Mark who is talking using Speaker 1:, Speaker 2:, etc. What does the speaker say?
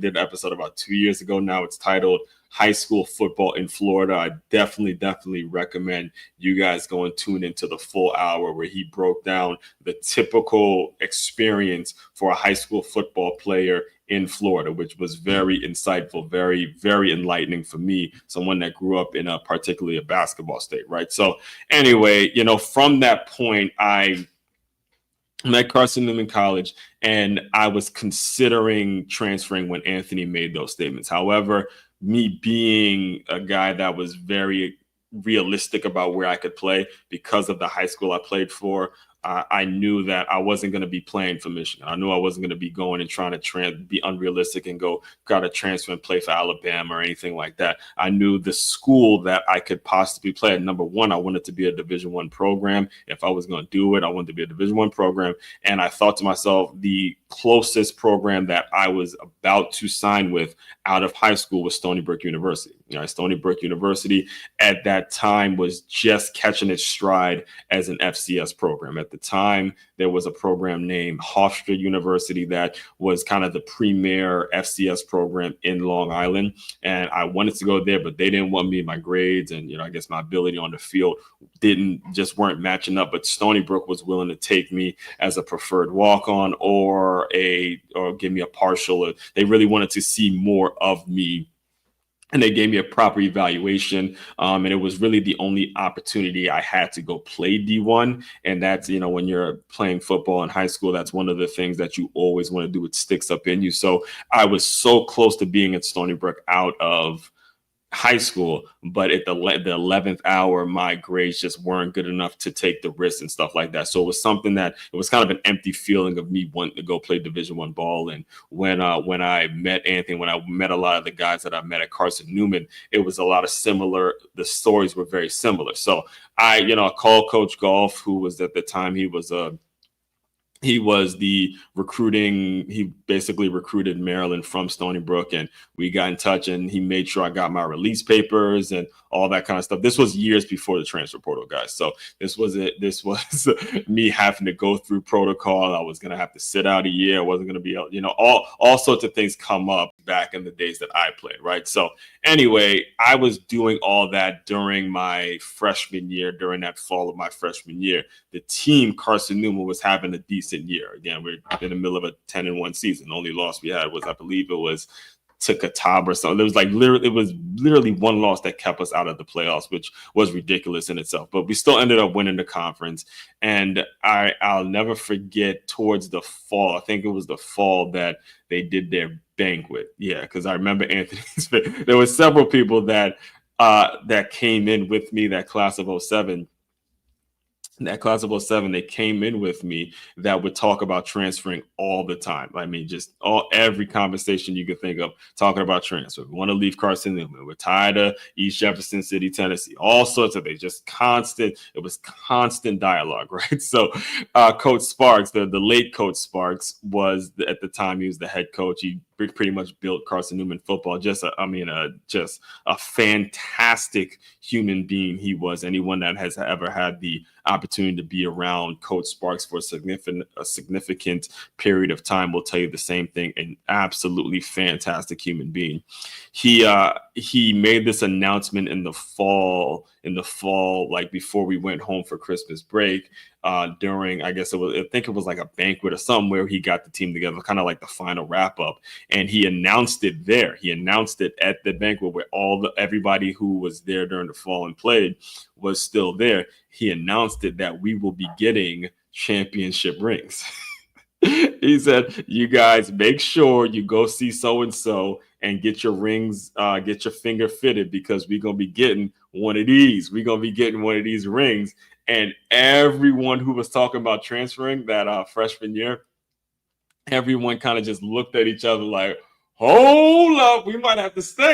Speaker 1: did an episode about 2 years ago now. It's titled High School Football in Florida. I definitely recommend you guys go and tune into the full hour where he broke down the typical experience for a high school football player in Florida, which was very insightful, very enlightening for me, someone that grew up in particularly a basketball state, right? So anyway, from that point, I met Carson Newman College, and I was considering transferring when Anthony made those statements. However, me being a guy that was very realistic about where I could play because of the high school I played for, I knew that I wasn't going to be playing for Michigan. I knew I wasn't going to be going and trying to be unrealistic and got to transfer and play for Alabama or anything like that. I knew the school that I could possibly play at. Number one, I wanted to be a Division I program. If I was going to do it, I wanted to be a Division I program. And I thought to myself, the closest program that I was about to sign with out of high school was Stony Brook University. Stony Brook University at that time was just catching its stride as an FCS program. At the time, there was a program named Hofstra University that was kind of the premier FCS program in Long Island. And I wanted to go there, but they didn't want me. My grades and, I guess my ability on the field weren't matching up. But Stony Brook was willing to take me as a preferred walk-on or give me a partial. They really wanted to see more of me, and they gave me a proper evaluation. And it was really the only opportunity I had to go play D1. And that's, when you're playing football in high school, that's one of the things that you always want to do. It sticks up in you. So I was so close to being at Stony Brook out of high school, but at the 11th hour, my grades just weren't good enough to take the risk and stuff like that. So it was something that it was kind of an empty feeling of me wanting to go play Division I ball. And when I met Anthony, when I met a lot of the guys that I met at Carson Newman, it was a lot of similar. The stories were very similar. So I called Coach Golf, who was at the time he was the recruiting. He basically recruited Maryland from Stony Brook, and we got in touch, and he made sure I got my release papers and all that kind of stuff. This was years before the transfer portal, guys. So this was me having to go through protocol. I was going to have to sit out a year. I wasn't going to be able, all sorts of things come up back in the days that I played, right? So anyway, I was doing all that during my freshman year, during that fall of my freshman year. The team, Carson Newman, was having a decent year. Again, we're in the middle of a 10-1 season. The only loss we had was, I believe it was to Catawba or something. It was literally one loss that kept us out of the playoffs, which was ridiculous in itself. But we still ended up winning the conference. And I'll never forget towards the fall, I think it was the fall that they did their banquet. Yeah, because I remember Anthony's. There were several people that came in with me, that class of 07. That class of 07, they came in with me that would talk about transferring all the time. I mean, just every conversation you could think of, talking about transfer. We want to leave Carson Newman. We're tired of East Jefferson City, Tennessee. All sorts of things, just constant. It was constant dialogue, right? So Coach Sparks, the late Coach Sparks, was at the time, he was the head coach. He pretty much built Carson Newman football. Just a fantastic human being he was. Anyone that has ever had the opportunity to be around Coach Sparks for a significant period of time will tell you the same thing. An absolutely fantastic human being. He made this announcement in the fall, like before we went home for Christmas break. During, I think it was like a banquet or something where he got the team together, kind of like the final wrap up. And he announced it there. He announced it at the banquet where everybody who was there during the fall and played was still there. He announced it that we will be getting championship rings. He said, you guys make sure you go see so-and-so and get your rings, get your finger fitted, because we're going to be getting one of these. We're going to be getting one of these rings. And everyone who was talking about transferring that freshman year, everyone kind of just looked at each other like, hold up, we might have to stay.